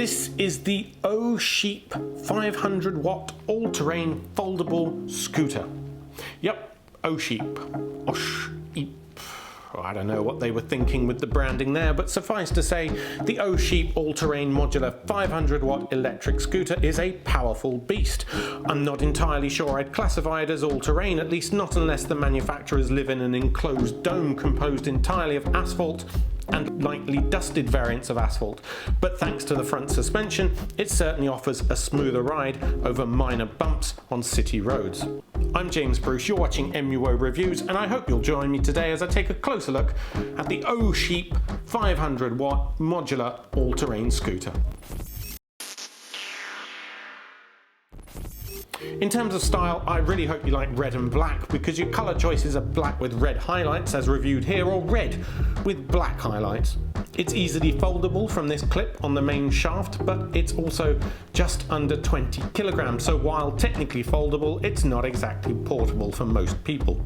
This is the Osheep 500 watt all-terrain foldable scooter. Yep, Osheep. Osheep. Oh, I don't know what they were thinking with the branding there, but suffice to say, the Osheep all-terrain modular 500 watt electric scooter is a powerful beast. I'm not entirely sure I'd classify it as all-terrain, at least not unless the manufacturers live in an enclosed dome composed entirely of asphalt and lightly dusted variants of asphalt, but thanks to the front suspension, it certainly offers a smoother ride over minor bumps on city roads. I'm James Bruce, you're watching MUO Reviews, and I hope you'll join me today as I take a closer look at the Osheep 500 watt modular all-terrain scooter. In terms of style, I really hope you like red and black, because your colour choices are black with red highlights as reviewed here, or red with black highlights. It's easily foldable from this clip on the main shaft, but it's also just under 20 kilograms, so while technically foldable, it's not exactly portable for most people.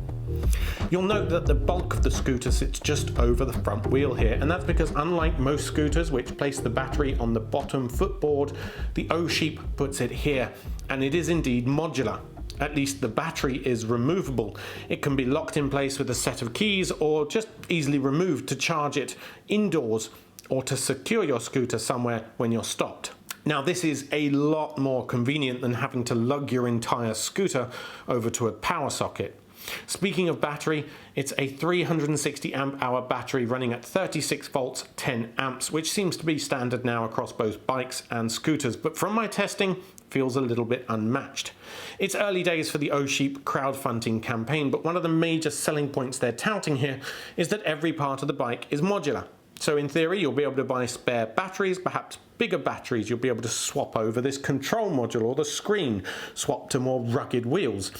You'll note that the bulk of the scooter sits just over the front wheel here, and that's because unlike most scooters which place the battery on the bottom footboard, the Osheep puts it here, and it is indeed modular. At least the battery is removable. It can be locked in place with a set of keys or just easily removed to charge it indoors or to secure your scooter somewhere when you're stopped. Now, this is a lot more convenient than having to lug your entire scooter over to a power socket. Speaking of battery, it's a 360 amp hour battery running at 36 volts 10 amps, which seems to be standard now across both bikes and scooters, but from my testing feels a little bit unmatched. It's early days for the Osheep crowdfunding campaign, but one of the major selling points they're touting here is that every part of the bike is modular. So in theory, you'll be able to buy spare batteries, perhaps bigger batteries. You'll be able to swap over this control module or the screen, swap to more rugged wheels.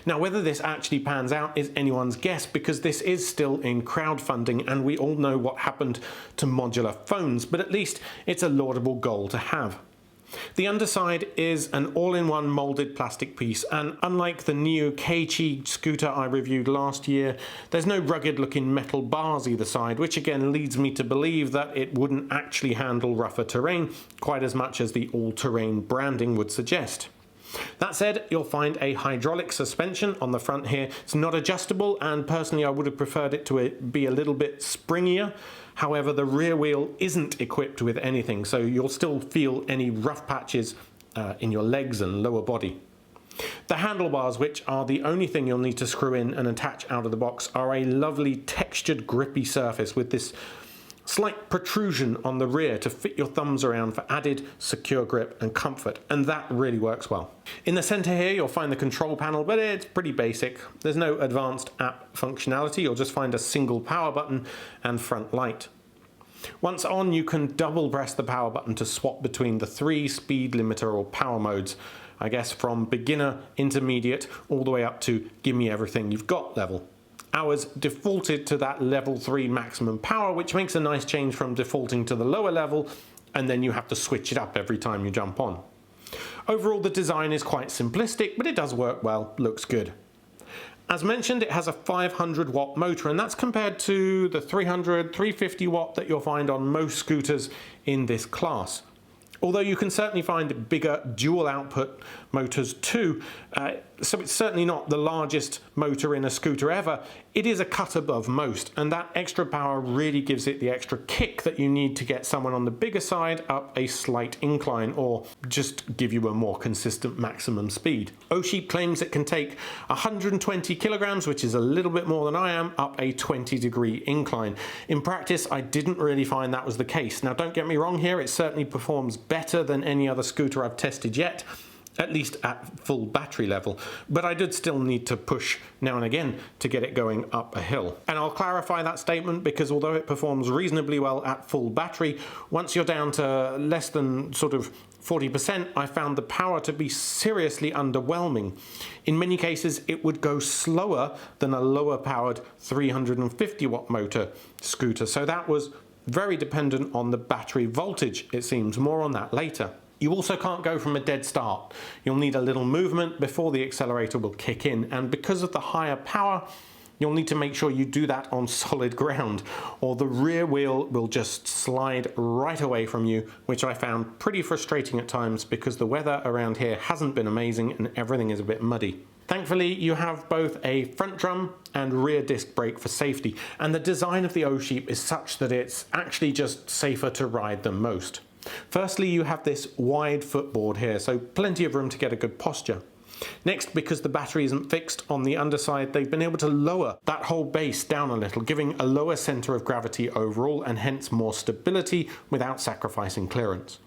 Now, whether this actually pans out is anyone's guess, because this is still in crowdfunding and we all know what happened to modular phones, but at least it's a laudable goal to have. The underside is an all-in-one molded plastic piece, and unlike the new Keiichi scooter I reviewed last year, there's no rugged looking metal bars either side, which again leads me to believe that it wouldn't actually handle rougher terrain quite as much as the all-terrain branding would suggest. That said, you'll find a hydraulic suspension on the front here. It's not adjustable, and personally I would have preferred it to be a little bit springier. However, the rear wheel isn't equipped with anything, so you'll still feel any rough patches in your legs and lower body. The handlebars, which are the only thing you'll need to screw in and attach out of the box, are a lovely textured grippy surface with this slight protrusion on the rear to fit your thumbs around for added secure grip and comfort, and that really works well. In the center here you'll find the control panel, but it's pretty basic. There's no advanced app functionality. You'll just find a single power button and front light. Once on, you can double press the power button to swap between the 3 speed limiter or power modes, I guess from beginner, intermediate, all the way up to give me everything you've got level. Ours defaulted to that level 3 maximum power, which makes a nice change from defaulting to the lower level, and then you have to switch it up every time you jump on. Overall, the design is quite simplistic, but it does work well, looks good. As mentioned, it has a 500 watt motor, and that's compared to the 300, 350 watt that you'll find on most scooters in this class. Although you can certainly find bigger dual output motors too, so it's certainly not the largest motor in a scooter ever. It is a cut above most, and that extra power really gives it the extra kick that you need to get someone on the bigger side up a slight incline, or just give you a more consistent maximum speed. Osheep claims it can take 120 kilograms, which is a little bit more than I am, up a 20-degree incline. In practice, I didn't really find that was the case. Now, don't get me wrong here, it certainly performs better than any other scooter I've tested yet, at least at full battery level, but I did still need to push now and again to get it going up a hill. And I'll clarify that statement, because although it performs reasonably well at full battery, once you're down to less than sort of 40%, I found the power to be seriously underwhelming. In many cases, it would go slower than a lower powered 350 watt motor scooter, so that was very dependent on the battery voltage, it seems. More on that later. You also can't go from a dead start. You'll need a little movement before the accelerator will kick in, and because of the higher power, You'll need to make sure you do that on solid ground, or the rear wheel will just slide right away from you, which I found pretty frustrating at times because the weather around here hasn't been amazing and everything is a bit muddy. Thankfully, you have both a front drum and rear disc brake for safety, and the design of the Osheep is such that it's actually just safer to ride than most. Firstly, you have this wide footboard here, so plenty of room to get a good posture. Next, because the battery isn't fixed on the underside, they've been able to lower that whole base down a little, giving a lower centre of gravity overall and hence more stability without sacrificing clearance.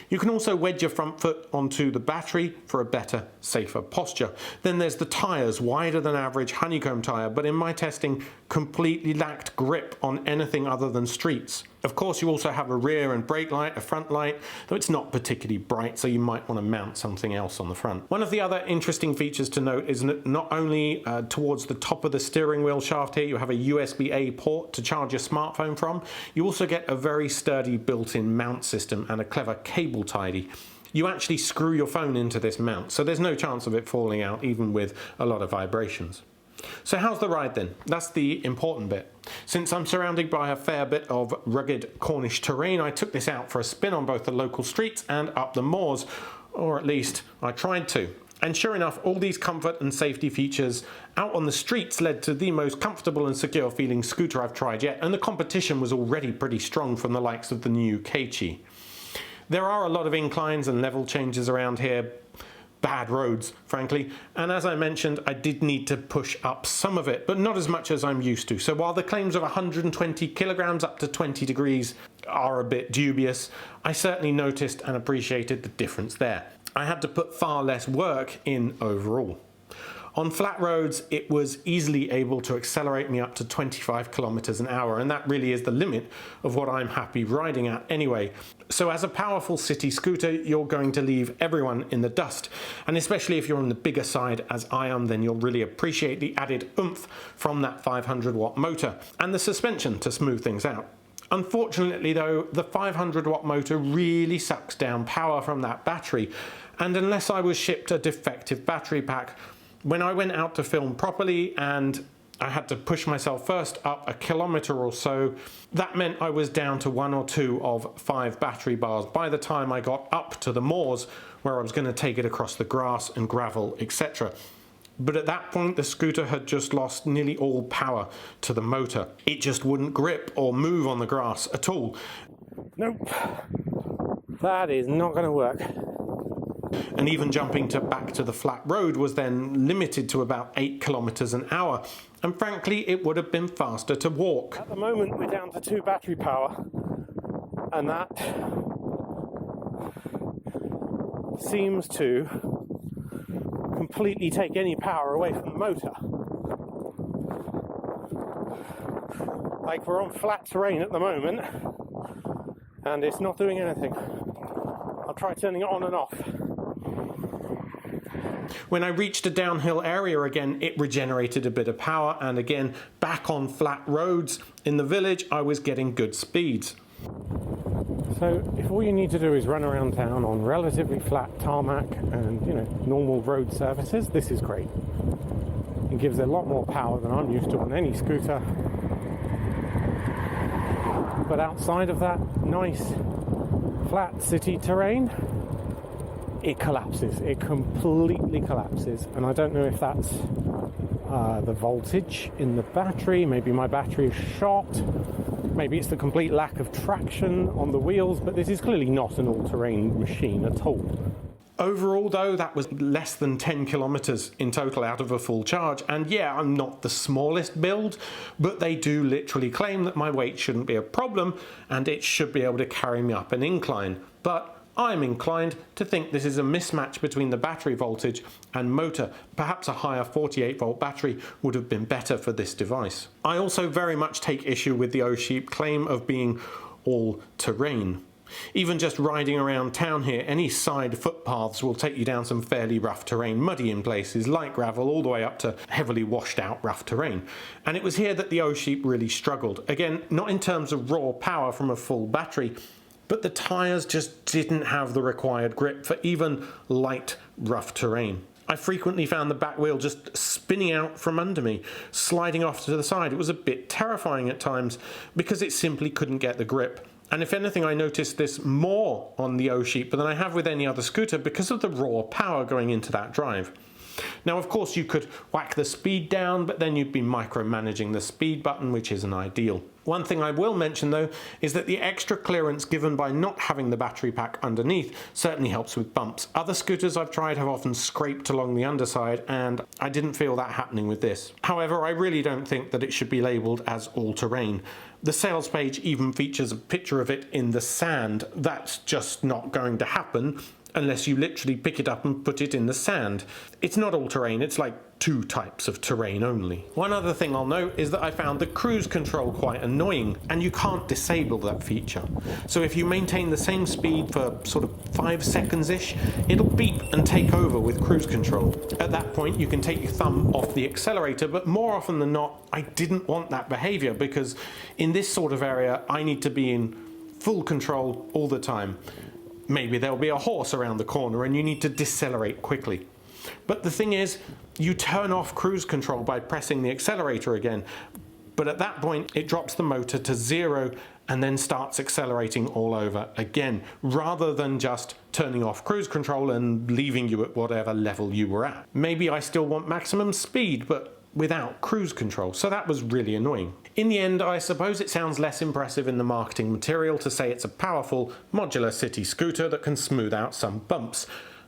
You can also wedge your front foot onto the battery for a better, safer posture. Then there's the tyres, wider than average honeycomb tyre, but in my testing completely lacked grip on anything other than streets. Of course, you also have a rear and brake light, a front light, though it's not particularly bright, so you might want to mount something else on the front. One of the other interesting features to note is that not only towards the top of the steering wheel shaft here, you have a USB-A port to charge your smartphone from, you also get a very sturdy built-in mount system and a clever cable tidy. You actually screw your phone into this mount, so there's no chance of it falling out even with a lot of vibrations. So how's the ride then? That's the important bit. Since I'm surrounded by a fair bit of rugged Cornish terrain, I took this out for a spin on both the local streets and up the moors, or at least I tried to. And sure enough, all these comfort and safety features out on the streets led to the most comfortable and secure feeling scooter I've tried yet, and the competition was already pretty strong from the likes of the new Keiichi. There are a lot of inclines and level changes around here, bad roads, frankly, and as I mentioned, I did need to push up some of it, but not as much as I'm used to. So while the claims of 120 kilograms up to 20 degrees are a bit dubious, I certainly noticed and appreciated the difference there. I had to put far less work in overall. On flat roads, it was easily able to accelerate me up to 25 kilometers an hour, and that really is the limit of what I'm happy riding at anyway. So as a powerful city scooter, you're going to leave everyone in the dust, and especially if you're on the bigger side as I am, then you'll really appreciate the added oomph from that 500-watt motor and the suspension to smooth things out. Unfortunately though, the 500-watt motor really sucks down power from that battery, and unless I was shipped a defective battery pack, when I went out to film properly and I had to push myself first up a kilometre or so, that meant I was down to 1 or 2 of 5 battery bars by the time I got up to the moors where I was going to take it across the grass and gravel, etc. But at that point the scooter had just lost nearly all power to the motor. It just wouldn't grip or move on the grass at all. Nope, that is not going to work. And even jumping back to the flat road was then limited to about 8 kilometers an hour, and frankly it would have been faster to walk. At the moment we're down to 2 battery power, and that seems to completely take any power away from the motor. Like, we're on flat terrain at the moment and it's not doing anything. I'll try turning it on and off. When I reached a downhill area again, it regenerated a bit of power, and again, back on flat roads in the village, I was getting good speeds. So if all you need to do is run around town on relatively flat tarmac and, normal road surfaces, this is great. It gives a lot more power than I'm used to on any scooter. But outside of that nice flat city terrain, it collapses. It completely collapses, and I don't know if that's the voltage in the battery. Maybe my battery is shot. Maybe it's the complete lack of traction on the wheels, but this is clearly not an all-terrain machine at all. Overall though, that was less than 10 kilometers in total out of a full charge, and yeah, I'm not the smallest build, but they do literally claim that my weight shouldn't be a problem and it should be able to carry me up an incline. But I'm inclined to think this is a mismatch between the battery voltage and motor. Perhaps a higher 48-volt battery would have been better for this device. I also very much take issue with the Osheep claim of being all-terrain. Even just riding around town here, any side footpaths will take you down some fairly rough terrain, muddy in places, light gravel, all the way up to heavily washed out rough terrain. And it was here that the Osheep really struggled. Again, not in terms of raw power from a full battery, but the tyres just didn't have the required grip for even light, rough terrain. I frequently found the back wheel just spinning out from under me, sliding off to the side. It was a bit terrifying at times because it simply couldn't get the grip. And if anything, I noticed this more on the Osheep than I have with any other scooter because of the raw power going into that drive. Now, of course, you could whack the speed down, but then you'd be micromanaging the speed button, which isn't ideal. One thing I will mention, though, is that the extra clearance given by not having the battery pack underneath certainly helps with bumps. Other scooters I've tried have often scraped along the underside, and I didn't feel that happening with this. However, I really don't think that it should be labelled as all-terrain. The sales page even features a picture of it in the sand. That's just not going to happen unless you literally pick it up and put it in the sand. It's not all terrain, it's like 2 types of terrain only. One other thing I'll note is that I found the cruise control quite annoying, and you can't disable that feature. So if you maintain the same speed for sort of 5 seconds-ish, it'll beep and take over with cruise control. At that point you can take your thumb off the accelerator, but more often than not I didn't want that behaviour because in this sort of area I need to be in full control all the time. Maybe there'll be a horse around the corner and you need to decelerate quickly. But the thing is, you turn off cruise control by pressing the accelerator again, but at that point it drops the motor to 0 and then starts accelerating all over again, rather than just turning off cruise control and leaving you at whatever level you were at. Maybe I still want maximum speed, but without cruise control, so that was really annoying. In the end, I suppose it sounds less impressive in the marketing material to say it's a powerful, modular city scooter that can smooth out some bumps,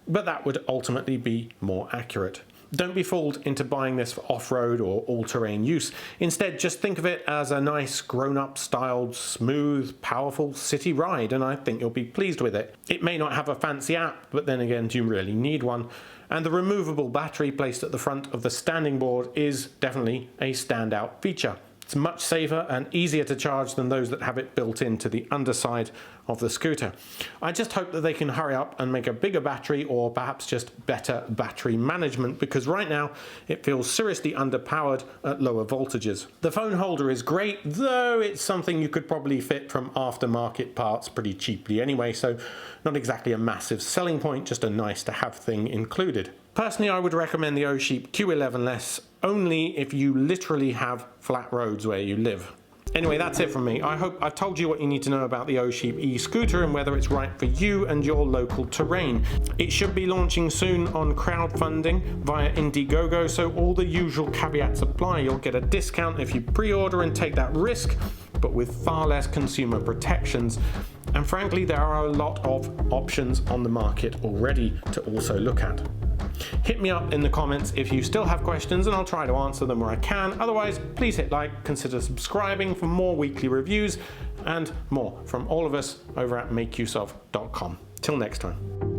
but that would ultimately be more accurate. Don't be fooled into buying this for off-road or all-terrain use. Instead, just think of it as a nice, grown-up styled, smooth, powerful city ride, and I think you'll be pleased with it. It may not have a fancy app, but then again, do you really need one? And the removable battery placed at the front of the standing board is definitely a standout feature. It's much safer and easier to charge than those that have it built into the underside of the scooter. I just hope that they can hurry up and make a bigger battery, or perhaps just better battery management, because right now it feels seriously underpowered at lower voltages. The phone holder is great, though it's something you could probably fit from aftermarket parts pretty cheaply anyway, so not exactly a massive selling point, just a nice to have thing included. Personally, I would recommend the Osheep Q11less only if you literally have flat roads where you live. Anyway, that's it from me. I hope I've told you what you need to know about the Osheep eScooter and whether it's right for you and your local terrain. It should be launching soon on crowdfunding via Indiegogo, so all the usual caveats apply. You'll get a discount if you pre-order and take that risk, but with far less consumer protections. And frankly, there are a lot of options on the market already to also look at. Hit me up in the comments if you still have questions and I'll try to answer them where I can. Otherwise, please hit like, consider subscribing for more weekly reviews and more from all of us over at makeuseof.com. Till next time.